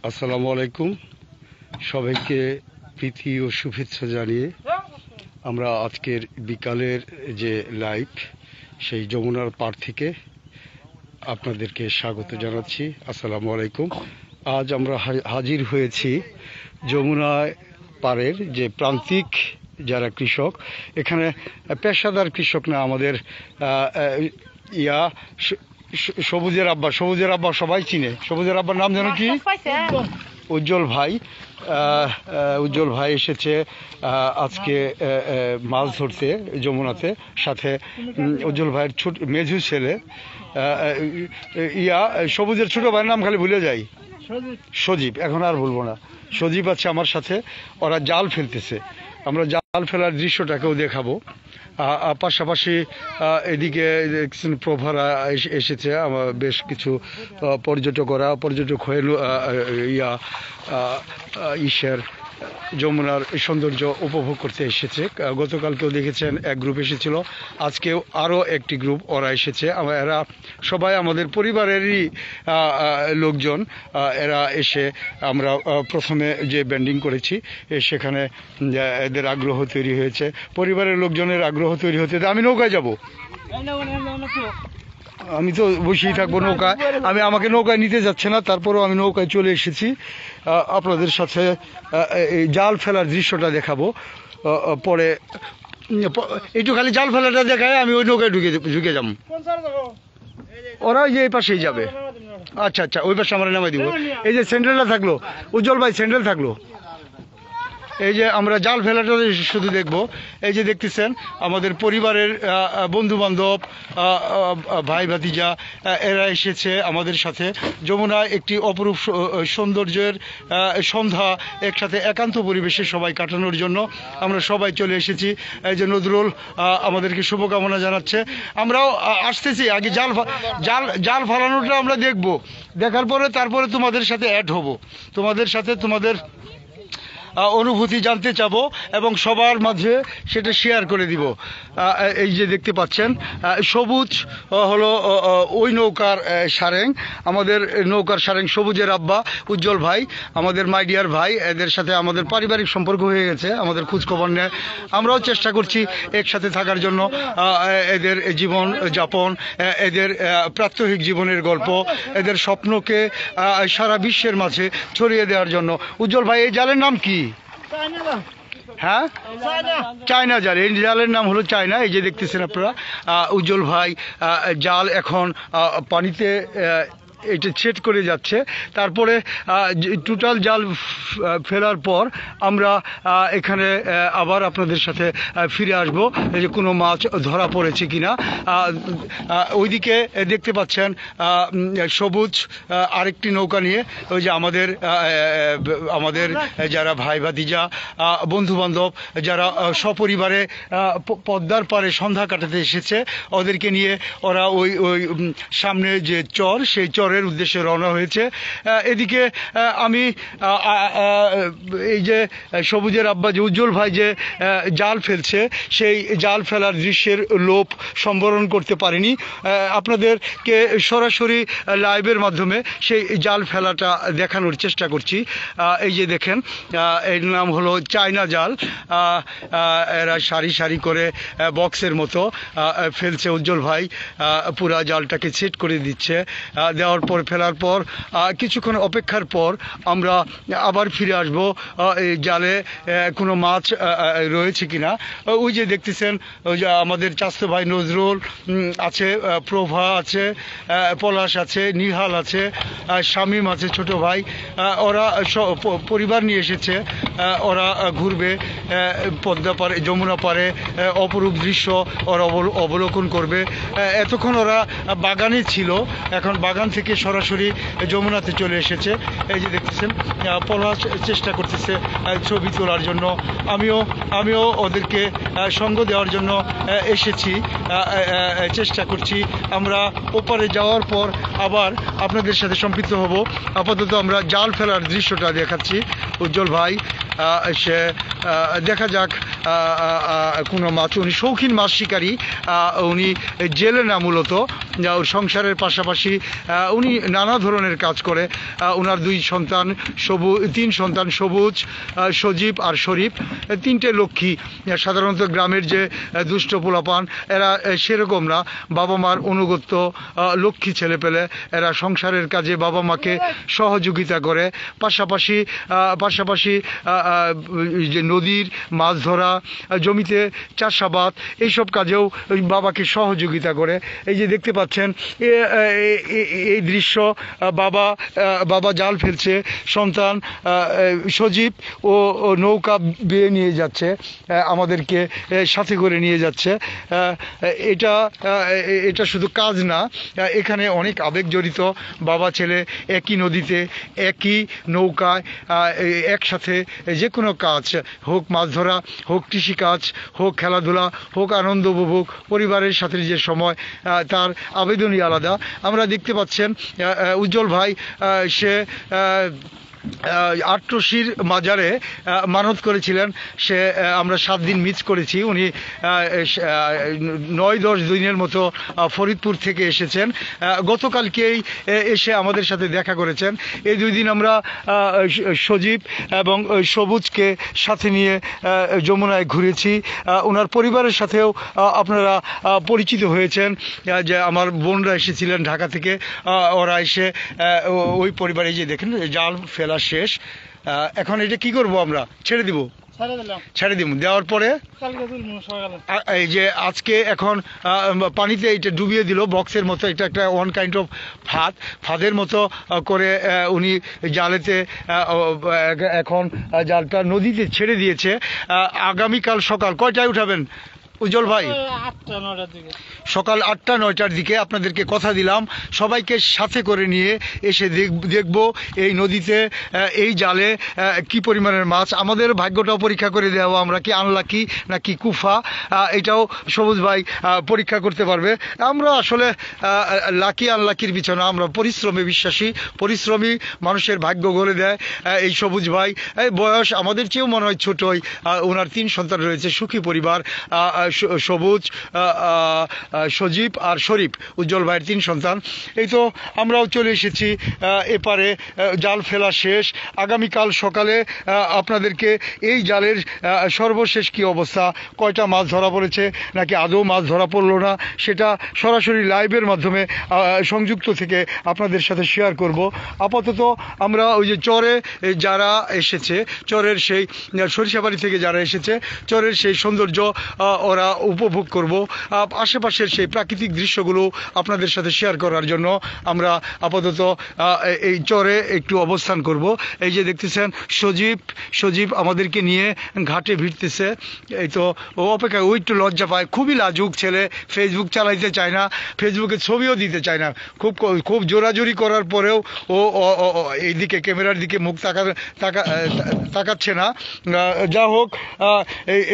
আসসালামু আলাইকুম। সবাইকে প্রীতি ও শুভেচ্ছা জানিয়ে আমরা আজকের বিকালের যে লাইভ সেই যমুনার পাড় থেকে আপনাদেরকে স্বাগত জানাচ্ছি। আসসালামু আলাইকুম। আজ আমরা হাজির হয়েছি যমুনায় পাড়ের যে প্রান্তিক যারা কৃষক, এখানে পেশাদার কৃষক না, আমাদের সবুজের আব্বা সবাই চিনে। সবুজের আব্বার নাম জানো কি? উজ্জ্বল ভাই। উজ্জ্বল ভাই এসেছে আজকে মাছ ধরতে যমুনাতে। সাথে উজ্জ্বল ভাইয়ের ছোট মেঝু ছেলে সবুজের ছোট ভাইয়ের নাম খালি ভুলে যাই, সজীব। এখন আর বলবো না। সজীব আছে আমার সাথে। ওরা জাল ফেলতেছে। আমরা জাল ফেলার দৃশ্যটাকেও দেখাবো। পাশাপাশি এদিকে প্রভারা এসেছে। আমার বেশ কিছু পর্যটক হয়ে ঈশ্বর যমুনার সৌন্দর্য উপভোগ করতে এসেছে। গতকালকেও দেখেছেন এক গ্রুপ এসেছিল, আজকেও আরও একটি গ্রুপ ওরা এসেছে। এরা সবাই আমাদের পরিবারেরই লোকজন। এরা এসে আমরা প্রথমে যে ব্যান্ডিং করেছি সেখানে এদের আগ্রহ তৈরি হয়েছে, পরিবারের লোকজনের আগ্রহ তৈরি হতে। আমি নৌকায় যাব, আমি তো বসেই থাকবো নৌকায়। আমাকে নৌকায় নিতে যাচ্ছে না, তারপরেও আমি নৌকায় চলে এসেছি। আপনাদের সাথে এই জাল ফেলার দৃশ্যটা দেখাবো। পরে একটু খালি জাল ফেলাটা দেখায় আমি ওই নৌকায় ঢুকে যাব। ওরা যে এই পাশেই যাবে। আচ্ছা আচ্ছা, ওই পাশে আমরা নামাই দিব। এই যে স্যান্ডেলটা থাকলো, উজ্জ্বল ভাই স্যান্ডেল থাকলো। এই যে আমরা জাল ফেলাটা শুধু দেখব। এই যে দেখতেছেন আমাদের পরিবারের বন্ধু বান্ধব, ভাই ভাতিজা, এরা এসেছে আমাদের সাথে যমুনায় একটি অপরূপ সৌন্দর্যের সন্ধ্যা একসাথে একান্ত পরিবেশে সবাই কাটানোর জন্য আমরা সবাই চলে এসেছি। এই যে নজরুল আমাদেরকে শুভকামনা জানাচ্ছে। আমরাও আসতেছি। আগে জাল ফালানোটা আমরা দেখব, দেখার পরে তারপরে তোমাদের সাথে অ্যাড হব, তোমাদের সাথে তোমাদের অনুভূতি জানতে চাবো এবং সবার মাঝে সেটা শেয়ার করে দিব। এই যে দেখতে পাচ্ছেন সবুজ হলো ওই নৌকার সারেং, আমাদের নৌকার সারেং সবুজের আব্বা উজ্জ্বল ভাই, আমাদের মাই ডিয়ার ভাই। এদের সাথে আমাদের পারিবারিক সম্পর্ক হয়ে গেছে, আমাদের খোঁজখবর নেয়। আমরাও চেষ্টা করছি একসাথে থাকার জন্য। এদের জীবন যাপন, এদের প্রাত্যহিক জীবনের গল্প, এদের স্বপ্নকে সারা বিশ্বের মাঝে ছড়িয়ে দেওয়ার জন্য। উজ্জ্বল ভাই, এই জালের নাম কি? হ্যাঁ, চায়না জাল। এই জালের নাম হলো চায়না। এই যে দেখতেছেন আপনারা, উজ্জ্বল ভাই জাল এখন পানিতে এটা সেট করে যাচ্ছে। তারপরে টোটাল জাল ফেলার পর আমরা এখানে আবার আপনাদের সাথে ফিরে আসব, যে কোনো মাছ ধরা পড়েছে কিনা। ওইদিকে দেখতে পাচ্ছেন সবুজ আরেকটি নৌকা নিয়ে, ওই যে আমাদের যারা ভাই ভাতিজা বন্ধু বান্ধব যারা সপরিবারে পদ্মার পাড়ে সন্ধ্যা কাটাতে এসেছে, ওদেরকে নিয়ে ওরা ওই সামনে যে চর, সেই চরের উদ্দেশ্যে রওনা হয়েছে। এদিকে আমি এই যে সবুজের আব্বা যে উজ্জ্বল ভাই যে জাল ফেলছে, সেই জাল ফেলার দৃশ্যের লোভ সম্বরণ করতে পারিনি। আপনাদেরকে সরাসরি লাইভের মাধ্যমে সেই জাল ফেলাটা দেখানোর চেষ্টা করছি। এই যে দেখেন, এর নাম হলো চায়না জাল। এরা সারি সারি করে বক্সের মতো ফেলছে। উজ্জ্বল ভাই পুরা জালটাকে সেট করে দিচ্ছে। দেওয়ার পর ফেলার পর কিছুক্ষণ অপেক্ষার পর আমরা আবার ফিরে আসব এই জালে কোনো মাছ রয়েছে কিনা। ওই যে দেখতেছেন, ওই যে আমাদের চাচতো ভাই নজরুল আছে, প্রভা আছে, পলাশ আছে, নিহাল আছে, শামীম আছে, ছোট ভাই। ওরা পরিবার নিয়ে এসেছে। ওরা ঘুরবে পদ্মা পারে, যমুনা পারে অপরূপ দৃশ্য ওরা অবলোকন করবে। এতক্ষণ ওরা বাগানে ছিল, এখন বাগান থেকে সরাসরি যমুনাতে চলে এসেছে। এই যে দেখতেছেন পলাশ চেষ্টা করতেছে ছবি তোলার জন্য। আমিও ওদেরকে সঙ্গ দেওয়ার জন্য এসেছি, চেষ্টা করছি। আমরা ওপারে যাওয়ার পর আবার আপনাদের সাথে সম্পৃক্ত হব। আপাতত আমরা জাল ফেলার দৃশ্যটা দেখাচ্ছি। উজ্জ্বল ভাই সে দেখা যাক কোনো মাছ, উনি শৌখিন মাছ শিকারী, উনি জেলে না মূলত, ওর সংসারের পাশাপাশি উনি নানা ধরনের কাজ করে। ওনার তিন সন্তান সবুজ, সজীব আর শরীফ, তিনটে লক্ষ্মী। সাধারণত গ্রামের যে দুষ্ট পোলাপান এরা সেরকম না, বাবা মার অনুগত্য লক্ষ্মী ছেলে পেলে, এরা সংসারের কাজে বাবা মাকে সহযোগিতা করে, পাশাপাশি যে নদীর মাছ ধরা, জমিতে চাষাবাদ, এইসব কাজেও বাবাকে সহযোগিতা করে। এই যে দেখতে পাচ্ছেন এই দৃশ্য, বাবা জাল ফেলছে, সন্তান সজীব ও নৌকা বেয়ে নিয়ে যাচ্ছে, আমাদেরকে সাথে করে নিয়ে যাচ্ছে। এটা শুধু কাজ না, এখানে অনেক আবেগ জড়িত। বাবা ছেলে একই নদীতে একই নৌকায় একসাথে যে কোনো কাজ, হোক মাছ ধরা, হোক কৃষিকাজ, হোক খেলাধুলা, হোক আনন্দ উপভোগ, পরিবারের সাথে যে সময়, তার আবেদনই আলাদা। আমরা দেখতে পাচ্ছেন উজ্জ্বল ভাই সে আটরশির মাজারে মানত করেছিলেন, সে আমরা 7 দিন মিস করেছি। উনি 9-10 দিনের মতো ফরিদপুর থেকে এসেছেন, গতকালকেই এসে আমাদের সাথে দেখা করেছেন। এই 2 দিন আমরা সজীব এবং সবুজকে সাথে নিয়ে যমুনায় ঘুরেছি। ওনার পরিবারের সাথেও আপনারা পরিচিত হয়েছেন, যে আমার বোনরা এসেছিলেন ঢাকা থেকে, ওরা এসে ওই পরিবারে যে দেখেন জাল ফেলা শেষ। এখন এটা কি করব, আমরা ছেড়ে দিব, দেওয়ার পরে এই যে আজকে এখন পানিতে এটা ডুবিয়ে দিল, বক্সের মতো, এটা একটা ওয়ান কাইন্ড অফ ফাঁদের মতো করে উনি জালেতে এখন জালটা নদীতে ছেড়ে দিয়েছে। আগামীকাল সকাল কয়টায় উঠাবেন উজ্জ্বল ভাই? সকাল 8টা-9টার দিকে আপনাদেরকে কথা দিলাম, সবাইকে সাথে করে নিয়ে এসে দেখব এই নদীতে এই জালে কি পরিমাণের মাছ। আমাদের ভাগ্যটাও পরীক্ষা করে দেওয়া, আমরা কি আনলাকি নাকি কুফা, এটাও সবুজ ভাই পরীক্ষা করতে পারবে। আমরা আসলে লাকি আনলাকির পিছনে, আমরা পরিশ্রমে বিশ্বাসী, পরিশ্রমী মানুষের ভাগ্য গড়ে দেয়। এই সবুজ ভাই বয়স আমাদের চেয়েও মনে হয় ছোটই, ওনার 3 সন্তান রয়েছে, সুখী পরিবার, সবুজ, সজীব আর শরীফ, উজ্জ্বল ভাইয়ের 3 সন্তান। এই তো আমরাও চলে এসেছি এপারে, জাল ফেলা শেষ। আগামীকাল সকালে আপনাদেরকে এই জালের সর্বশেষ কি অবস্থা, কয়টা মাছ ধরা পড়েছে নাকি আদৌ মাছ ধরা পড়লো না, সেটা সরাসরি লাইভের মাধ্যমে সংযুক্ত থেকে আপনাদের সাথে শেয়ার করব। আপাতত আমরা ওই যে চরে যারা এসেছে, চরের সেই সরিষাবাড়ি থেকে যারা এসেছে, চরের সেই সৌন্দর্য ওরা উপভোগ করব, আশেপাশের সেই প্রাকৃতিক দৃশ্যগুলো আপনাদের সাথে শেয়ার করার জন্য আমরা আপাতত এই চরে একটু অবস্থান করব। এই যে দেখতেছেন সজীব আমাদেরকে নিয়ে ঘাটে ভিড়তেছে। এই তো ও অপেক্ষায়, ও একটু লজ্জা পায়, খুবই লাজুক ছেলে, ফেসবুক চালাইতে চায় না, ফেসবুকে ছবিও দিতে চায় না, খুব জোরাজোরি করার পরেও ও এইদিকে ক্যামেরার দিকে মুখ তাকাচ্ছে না। যা হোক,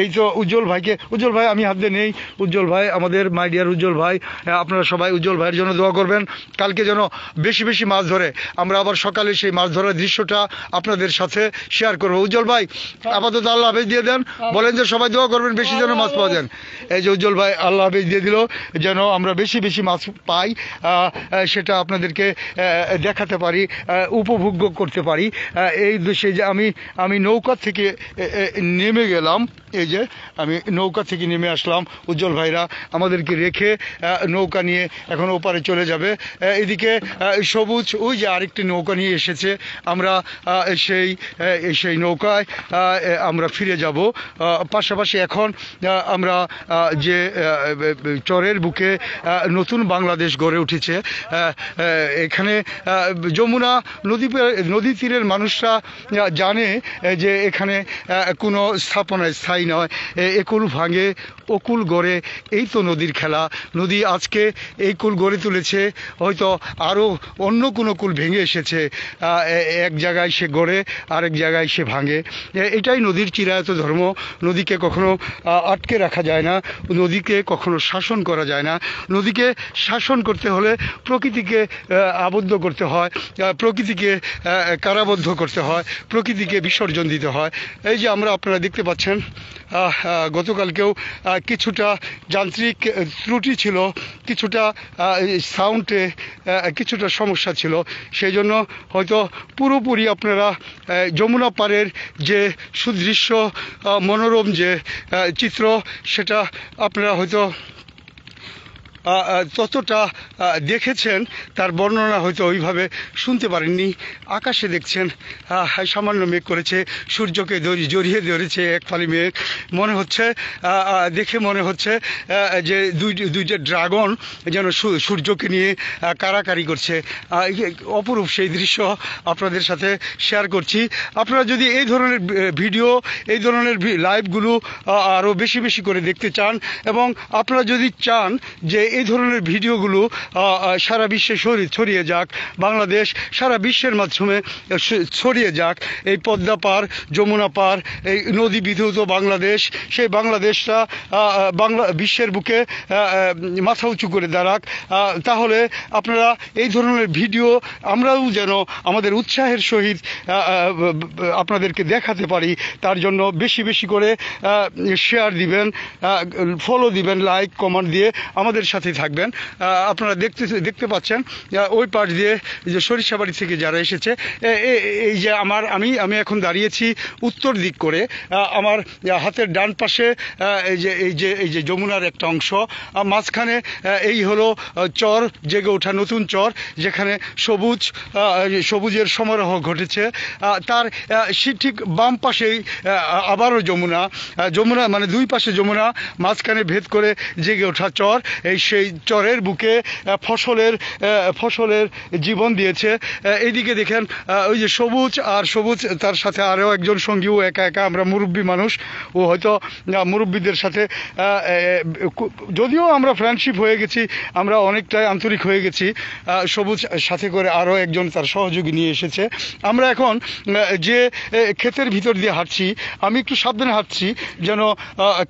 এই তো উজ্জ্বল ভাই আমি হাত দিয়ে নেই, উজ্জ্বল ভাই আমাদের মাই ডিয়ার উজ্জ্বল ভাই, আপনারা সবাই উজ্জ্বল ভাইয়ের জন্য দোয়া করবেন, কালকে যেন বেশি বেশি মাছ ধরে। আমরা আবার সকালে সেই মাছ ধরার দৃশ্যটা আপনাদের সাথে শেয়ার করবো। উজ্জ্বল ভাই আপাতত আল্লাহ হাফেজ দিয়ে দেন, বলেন যে সবাই দোয়া করবেন বেশি যেন মাছ পাওয়া যান। এই যে উজ্জ্বল ভাই আল্লাহ হাফেজ দিয়ে দিল, যেন আমরা বেশি বেশি মাছ পাই, সেটা আপনাদেরকে দেখাতে পারি, উপভোগ করতে পারি। এই দেশে যে আমি নৌকা থেকে নেমে গেলাম, এই যে আমি নৌকা থেকে নেমে আসলাম, উজ্জ্বল ভাইরা আমাদেরকে রেখে নৌকা নিয়ে এখন ওপারে চলে যাবে। এদিকে সবুজ ওই যে আরেকটি নৌকা নিয়ে এসেছে, আমরা সেই নৌকায় আমরা ফিরে যাব। পাশাপাশি এখন আমরা যে চরের বুকে নতুন বাংলাদেশ গড়ে উঠেছে, এখানে যমুনা নদী তীরের মানুষরা জানে যে এখানে কোনো স্থাপনা স্থায়ী নয়, একুল ভাঙে ও কুল গড়ে, এই তো নদীর খেলা। নদী আজকে এই কুল গড়ে তুলেছে, হয়তো আরও অন্য কোনো কুল ভেঙে এসেছে, এক জায়গায় সে গড়ে আরেক জায়গায় সে ভাঙে। এটাই নদীর চিরায়ত ধর্ম। নদীকে কখনো আটকে রাখা যায় না, নদীকে কখনো শাসন করা যায় না। নদীকে শাসন করতে হলে প্রকৃতিকে আবদ্ধ করতে হয়, প্রকৃতিকে কারাবদ্ধ করতে হয়, প্রকৃতিকে বিসর্জন দিতে হয়। এই যে আপনারা দেখতে পাচ্ছেন, গতকালকেও কিছুটা যান্ত্রিক ত্রুটি ছিল, কিছুটা সাউন্ডে কিছুটা সমস্যা ছিল, সেই জন্য হয়তো পুরোপুরি আপনারা যমুনা পাড়ের যে সুদৃশ্য মনোরম যে চিত্র, সেটা আপনারা হয়তো ততটা দেখেছেন, তার বর্ণনা হয়তো ওইভাবে শুনতে পারেননি। আকাশে দেখছেন সামান্য মেঘ করেছে, সূর্যকে জড়িয়ে ধরেছে এক ফালি মেঘ। মনে হচ্ছে, দেখে মনে হচ্ছে যে দুইটা ড্রাগন যেন সূর্যকে নিয়ে কারাকারি করছে। অপরূপ সেই দৃশ্য আপনাদের সাথে শেয়ার করছি। আপনারা যদি এই ধরনের ভিডিও, এই ধরনের লাইভগুলো আরও বেশি বেশি করে দেখতে চান, এবং আপনারা যদি চান যে এই ধরনের ভিডিওগুলো সারা বিশ্বে ছড়িয়ে যাক, বাংলাদেশ সারা বিশ্বের মাধ্যমে ছড়িয়ে যাক, এই পদ্মা পার, যমুনা পার, এই নদী বিধৌত বাংলাদেশ, সেই বাংলাদেশটা বিশ্বের বুকে মাথা উঁচু করে দাঁড়াক, তাহলে আপনারা এই ধরনের ভিডিও আমরাও যেন আমাদের উৎসাহের সহিত আপনাদেরকে দেখাতে পারি, তার জন্য বেশি বেশি করে শেয়ার দিবেন, ফলো দিবেন, লাইক কমেন্ট দিয়ে আমাদের সাথে থাকবেন। আপনারা দেখতে পাচ্ছেন ওই পাশ দিয়ে যে সরিষাবাড়ি থেকে যারা এসেছে, এই যে আমি এখন দাঁড়িয়েছি উত্তর দিক করে। আমার হাতের ডান পাশে এই যে যমুনার একটা অংশ, মাঝখানে এই হলো চর, জেগে ওঠা নতুন চর, যেখানে সবুজের সমারোহ ঘটেছে। তার ঠিক বাম পাশেই আবারও যমুনা, মানে দুই পাশে যমুনা, মাঝখানে ভেদ করে জেগে ওঠা চর। সেই চরের বুকে ফসলের জীবন দিয়েছে। এইদিকে দেখেন ওই যে সবুজ, আর সবুজ তার সাথে আরও একজন সঙ্গী, ও একা একা। আমরা মুরব্বী মানুষ, ও হয়তো মুরব্বীদের সাথে, যদিও আমরা ফ্রেন্ডশিপ হয়ে গেছি, আমরা অনেকটাই আন্তরিক হয়ে গেছি, সবুজ সাথে করে আরও একজন তার সহযোগী নিয়ে এসেছে। আমরা এখন যে ক্ষেতের ভিতর দিয়ে হাঁটছি, আমি একটু সাবধানে হাঁটছি যেন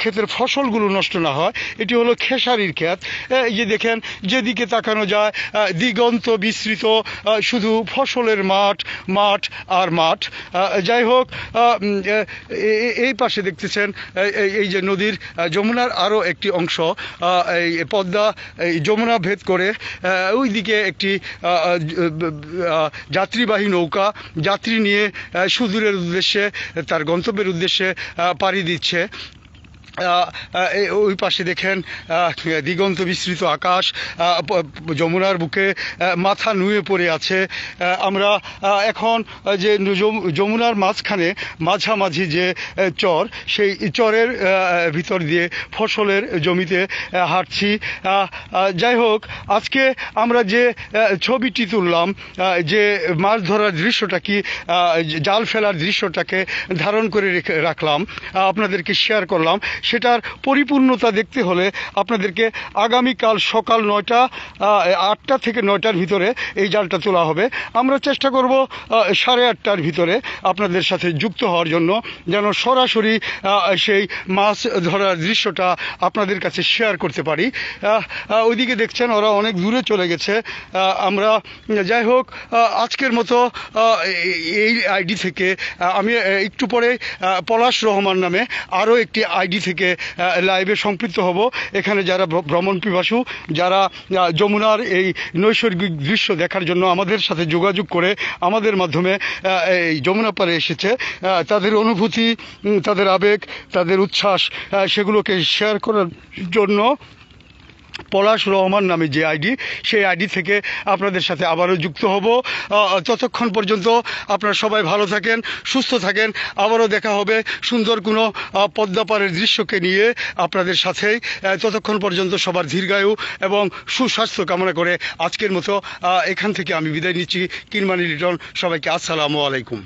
ক্ষেতের ফসলগুলো নষ্ট না হয়। এটি হলো খেসারির ক্ষেত। এই যে দেখেন, যেদিকে তাকানো যায় দিগন্ত বিস্তৃত, শুধু ফসলের মাঠ আর মাঠ। যাই হোক, এই পাশে দেখতেছেন এই যে নদীর, যমুনার আরও একটি অংশ, এই পদ্মা এই যমুনা ভেদ করে ওইদিকে একটি যাত্রীবাহী নৌকা যাত্রী নিয়ে সুদূরের উদ্দেশ্যে, তার গন্তব্যের উদ্দেশ্যে পাড়ি দিচ্ছে। ওই পাশে দেখেন দিগন্ত বিস্তৃত আকাশ, যমুনার বুকে মাথা নুয়ে পড়ে আছে। আমরা এখন যে যমুনার মাঝামাঝি যে চর, সেই চরের ভিতর দিয়ে ফসলের জমিতে হাঁটছি। যাই হোক, আজকে আমরা যে ছবিটি তুললাম, যে মাছ ধরার দৃশ্যটা কি, জাল ফেলার দৃশ্যটাকে ধারণ করে রাখলাম, আপনাদেরকে শেয়ার করলাম। সেটার পরিপূর্ণতা দেখতে হলে আপনাদেরকে আগামীকাল সকাল 8টা থেকে 9টার ভিতরে এই জালটা তোলা হবে। আমরা চেষ্টা করব 8:30টার ভিতরে আপনাদের সাথে যুক্ত হওয়ার জন্য, যেন সরাসরি সেই মাছ ধরার দৃশ্যটা আপনাদের কাছে শেয়ার করতে পারি। ওইদিকে দেখছেন ওরা অনেক দূরে চলে গেছে। আমরা যাই হোক, আজকের মতো এই আইডি থেকে আমি একটু পরে পলাশ রহমান নামে আরও একটি আইডি থেকে লাইভে সম্পৃক্ত হব। এখানে যারা ভ্রমণ পিপাসু, যারা যমুনার এই নৈসর্গিক দৃশ্য দেখার জন্য আমাদের সাথে যোগাযোগ করে আমাদের মাধ্যমে এই যমুনা পাড়ে এসেছে, তাদের অনুভূতি, তাদের আবেগ, তাদের উচ্ছ্বাস, সেগুলোকে শেয়ার করার জন্য পলাশ রহমান নামে যে আইডি, সেই আইডি থেকে আপনাদের সাথে আবারও যুক্ত হব। ততক্ষণ পর্যন্ত আপনারা সবাই ভালো থাকেন, সুস্থ থাকেন। আবারও দেখা হবে সুন্দর কোনো পদ্মা পাড়ের দৃশ্যকে নিয়ে আপনাদের সাথেই। ততক্ষণ পর্যন্ত সবার দীর্ঘায়ু এবং সুস্বাস্থ্য কামনা করে আজকের মতো এখান থেকে আমি বিদায় নিচ্ছি। কিরমানি লিটন, সবাইকে আসসালামু আলাইকুম।